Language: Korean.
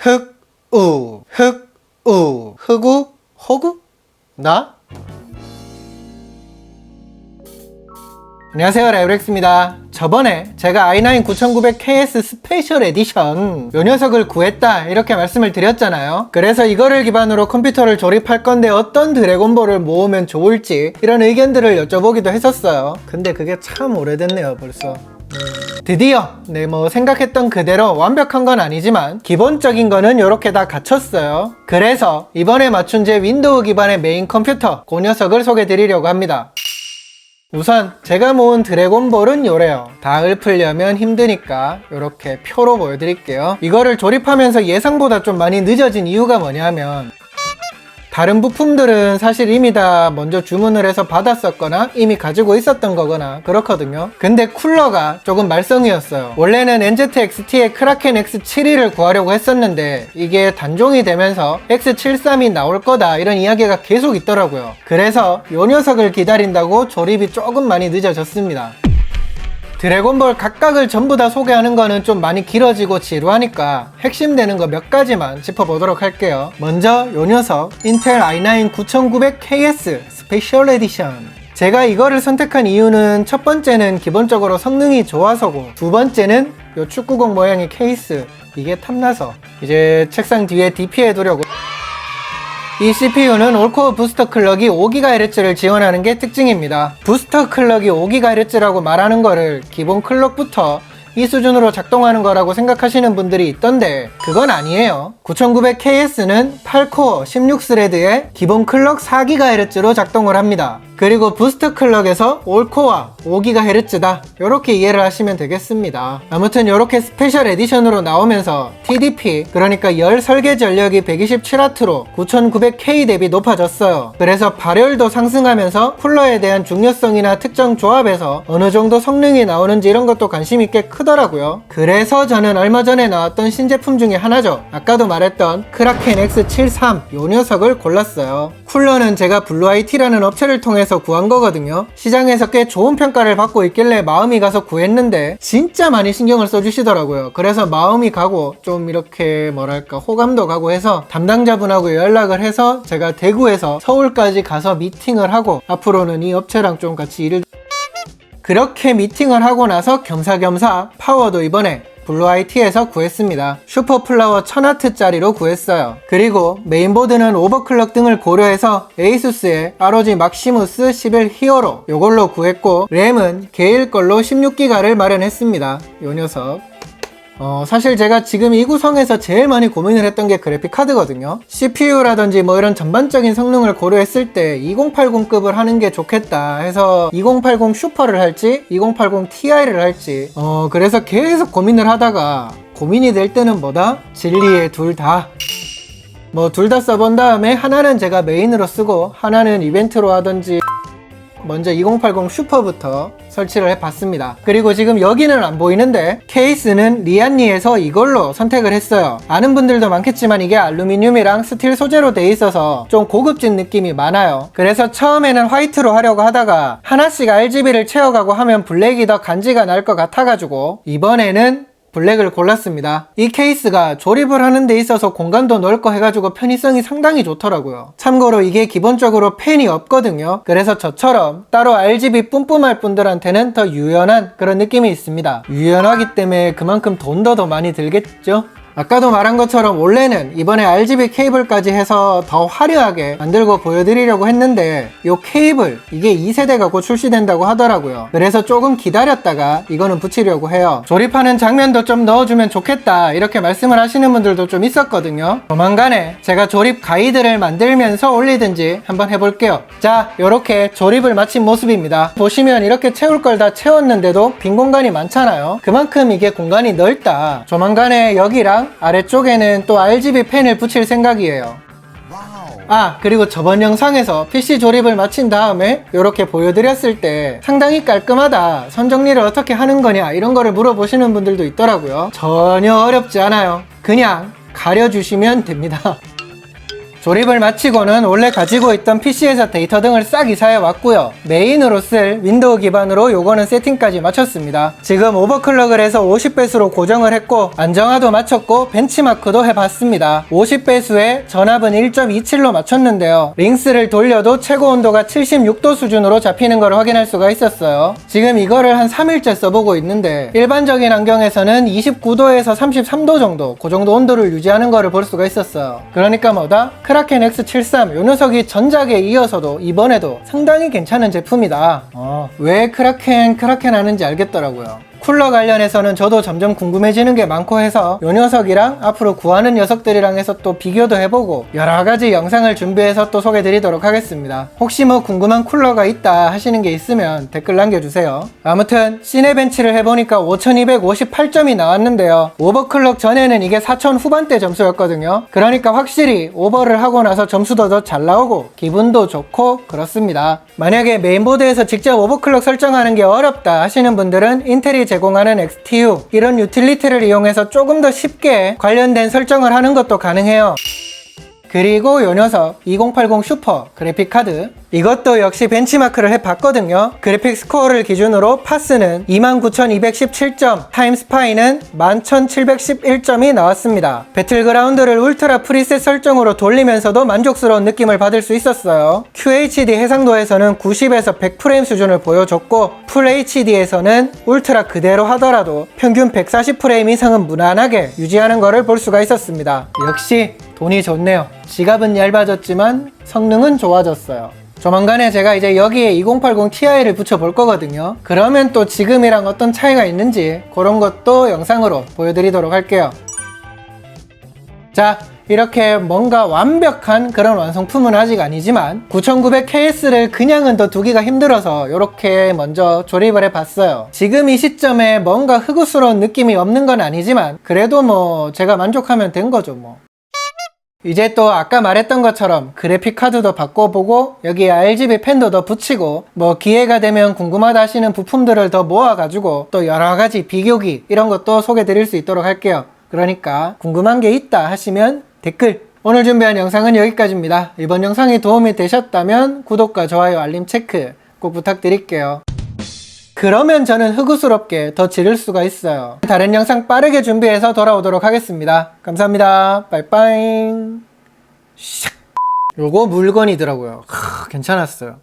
흑우 흑우 흑우 호구? 나? 안녕하세요, 라이브렉스입니다. 저번에 제가 i9 9900KS 스페셜 에디션 요 녀석을 구했다 이렇게 말씀을 드렸잖아요. 그래서 이거를 기반으로 컴퓨터를 조립할 건데 어떤 드래곤볼을 모으면 좋을지 이런 의견들을 여쭤보기도 했었어요. 근데 그게 참 오래됐네요, 벌써. 드디어 뭐 생각했던 그대로 완벽한 건 아니지만 기본적인 거는 이렇게 다 갖췄어요. 그래서 이번에 맞춘 제 윈도우 기반의 메인 컴퓨터 그 녀석을 소개해 드리려고 합니다. 우선 제가 모은 드래곤볼은 요래요. 다 읊으려면 힘드니까 이렇게 표로 보여드릴게요. 이거를 조립하면서 예상보다 좀 많이 늦어진 이유가 뭐냐면 다른 부품들은 사실 이미 다 먼저 주문을 해서 받았었거나 이미 가지고 있었던 거거나 그렇거든요. 근데 쿨러가 조금 말썽이었어요. 원래는 NZXT의 크라켄 X72를 구하려고 했었는데 이게 단종이 되면서 X73이 나올 거다 이런 이야기가 계속 있더라고요. 그래서 요 녀석을 기다린다고 조립이 조금 많이 늦어졌습니다. 드래곤볼 각각을 전부 다 소개하는 거는 좀 많이 길어지고 지루하니까 핵심되는 거 몇 가지만 짚어보도록 할게요. 먼저 요 녀석 인텔 i9 9900KS 스페셜 에디션. 제가 이거를 선택한 이유는 첫 번째는 기본적으로 성능이 좋아서고, 두 번째는 요 축구공 모양의 케이스 이게 탐나서 이제 책상 뒤에 DP해 두려고. 이 CPU는 올코어 부스터 클럭이 5GHz를 지원하는 게 특징입니다. 부스터 클럭이 5GHz라고 말하는 거를 기본 클럭부터 이 수준으로 작동하는 거라고 생각하시는 분들이 있던데 그건 아니에요. 9900KS는 8코어 16스레드의 기본 클럭 4GHz로 작동을 합니다. 그리고 부스트 클럭에서 올코어 5GHz다 이렇게 이해를 하시면 되겠습니다. 아무튼 이렇게 스페셜 에디션으로 나오면서 TDP 그러니까 열 설계 전력이 127W로 9900K 대비 높아졌어요. 그래서 발열도 상승하면서 쿨러에 대한 중요성이나 특정 조합에서 어느 정도 성능이 나오는지 이런 것도 관심 있게 크더라고요. 그래서 저는 얼마 전에 나왔던 신제품 중에 하나죠. 아까도 말했던 크라켄 X73 요 녀석을 골랐어요. 쿨러는 제가 블루아이티라는 업체를 통해서 구한 거거든요. 시장에서 꽤 좋은 평가를 받고 있길래 마음이 가서 구했는데 진짜 많이 신경을 써주시더라고요. 그래서 마음이 가고 좀 이렇게 뭐랄까 호감도 가고 해서 담당자분하고 연락을 해서 제가 대구에서 서울까지 가서 미팅을 하고 앞으로는 이 업체랑 좀 같이 일을 그렇게 미팅을 하고 나서 겸사겸사 파워도 이번에 블루아이티에서 구했습니다. 슈퍼플라워 1000W짜리로 구했어요. 그리고 메인보드는 오버클럭 등을 고려해서 에이수스의 ROG 막시무스 11 히어로 요걸로 구했고, 램은 게일 걸로 16기가를 마련했습니다. 요 녀석. 사실 제가 지금 이 구성에서 제일 많이 고민을 했던 게 그래픽카드거든요. CPU라든지 뭐 이런 전반적인 성능을 고려했을 때 2080급을 하는 게 좋겠다 해서 2080 슈퍼를 할지 2080 Ti를 할지 그래서 계속 고민을 하다가 고민이 될 때는 뭐다? 진리의 둘 다. 둘 다 써본 다음에 하나는 제가 메인으로 쓰고 하나는 이벤트로 하든지 먼저 2080 슈퍼부터 설치를 해봤습니다. 그리고 지금 여기는 안 보이는데 케이스는 리안니에서 이걸로 선택을 했어요. 아는 분들도 많겠지만 이게 알루미늄이랑 스틸 소재로 돼 있어서 좀 고급진 느낌이 많아요. 그래서 처음에는 화이트로 하려고 하다가 하나씩 RGB를 채워가고 하면 블랙이 더 간지가 날 것 같아가지고 이번에는 블랙을 골랐습니다. 이 케이스가 조립을 하는 데 있어서 공간도 넓고 해가지고 편의성이 상당히 좋더라고요. 참고로 이게 기본적으로 펜이 없거든요. 그래서 저처럼 따로 RGB 뿜뿜할 분들한테는 더 유연한 그런 느낌이 있습니다. 유연하기 때문에 그만큼 돈도 더 많이 들겠죠? 아까도 말한 것처럼 원래는 이번에 RGB 케이블까지 해서 더 화려하게 만들고 보여드리려고 했는데 이 케이블 이게 2세대가 곧 출시된다고 하더라고요. 그래서 조금 기다렸다가 이거는 붙이려고 해요. 조립하는 장면도 좀 넣어주면 좋겠다 이렇게 말씀을 하시는 분들도 좀 있었거든요. 조만간에 제가 조립 가이드를 만들면서 올리든지 한번 해볼게요. 자, 이렇게 조립을 마친 모습입니다. 보시면 이렇게 채울 걸 다 채웠는데도 빈 공간이 많잖아요. 그만큼 이게 공간이 넓다. 조만간에 여기랑 아래쪽에는 또 RGB 펜을 붙일 생각이에요. 그리고 저번 영상에서 PC 조립을 마친 다음에 이렇게 보여드렸을 때 상당히 깔끔하다, 선 정리를 어떻게 하는 거냐 이런 거를 물어보시는 분들도 있더라고요. 전혀 어렵지 않아요. 그냥 가려주시면 됩니다. 조립을 마치고는 원래 가지고 있던 PC에서 데이터 등을 싹 이사해 왔고요. 메인으로 쓸 윈도우 기반으로 요거는 세팅까지 마쳤습니다. 지금 오버클럭을 해서 50배수로 고정을 했고 안정화도 마쳤고 벤치마크도 해봤습니다. 50배수에 전압은 1.27로 맞췄는데요. 링스를 돌려도 최고 온도가 76도 수준으로 잡히는 걸 확인할 수가 있었어요. 지금 이거를 한 3일째 써보고 있는데 일반적인 환경에서는 29도에서 33도 정도 그 정도 온도를 유지하는 거를 볼 수가 있었어요. 그러니까 뭐다? 크라켄 X73 요 녀석이 전작에 이어서도 이번에도 상당히 괜찮은 제품이다. 왜 크라켄 하는지 알겠더라고요. 쿨러 관련해서는 저도 점점 궁금해지는 게 많고 해서 요 녀석이랑 앞으로 구하는 녀석들이랑 해서 또 비교도 해보고 여러가지 영상을 준비해서 또 소개드리도록 하겠습니다. 혹시 뭐 궁금한 쿨러가 있다 하시는 게 있으면 댓글 남겨주세요. 아무튼 시네벤치를 해보니까 5258점이 나왔는데요. 오버클럭 전에는 이게 4000 후반대 점수였거든요. 그러니까 확실히 오버를 하고 나서 점수도 더 잘 나오고 기분도 좋고 그렇습니다. 만약에 메인보드에서 직접 오버클럭 설정하는 게 어렵다 하시는 분들은 인텔이 제공하는 XTU 이런 유틸리티를 이용해서 조금 더 쉽게 관련된 설정을 하는 것도 가능해요. 그리고 요 녀석 2080 슈퍼 그래픽카드 이것도 역시 벤치마크를 해봤거든요. 그래픽 스코어를 기준으로 파스는 29217점, 타임스파이는 11711점이 나왔습니다. 배틀그라운드를 울트라 프리셋 설정으로 돌리면서도 만족스러운 느낌을 받을 수 있었어요. QHD 해상도에서는 90에서 100프레임 수준을 보여줬고 풀 HD에서는 울트라 그대로 하더라도 평균 140프레임 이상은 무난하게 유지하는 것을 볼 수가 있었습니다. 역시 돈이 좋네요. 지갑은 얇아졌지만 성능은 좋아졌어요. 조만간에 제가 이제 여기에 2080 Ti를 붙여볼 거거든요. 그러면 또 지금이랑 어떤 차이가 있는지 그런 것도 영상으로 보여드리도록 할게요. 자, 이렇게 뭔가 완벽한 그런 완성품은 아직 아니지만 9900KS를 그냥은 더 두기가 힘들어서 이렇게 먼저 조립을 해봤어요. 지금 이 시점에 뭔가 흑우스러운 느낌이 없는 건 아니지만 그래도 뭐 제가 만족하면 된 거죠 뭐. 이제 또 아까 말했던 것처럼 그래픽 카드도 바꿔보고 여기에 RGB 펜도 더 붙이고 뭐 기회가 되면 궁금하다 하시는 부품들을 더 모아가지고 또 여러가지 비교기 이런 것도 소개드릴 수 있도록 할게요. 그러니까 궁금한 게 있다 하시면 댓글. 오늘 준비한 영상은 여기까지입니다. 이번 영상이 도움이 되셨다면 구독과 좋아요 알림 체크 꼭 부탁드릴게요. 그러면 저는 흑우스럽게 더 지를 수가 있어요. 다른 영상 빠르게 준비해서 돌아오도록 하겠습니다. 감사합니다. 빠이빠이. 요거 물건이더라고요. 괜찮았어요.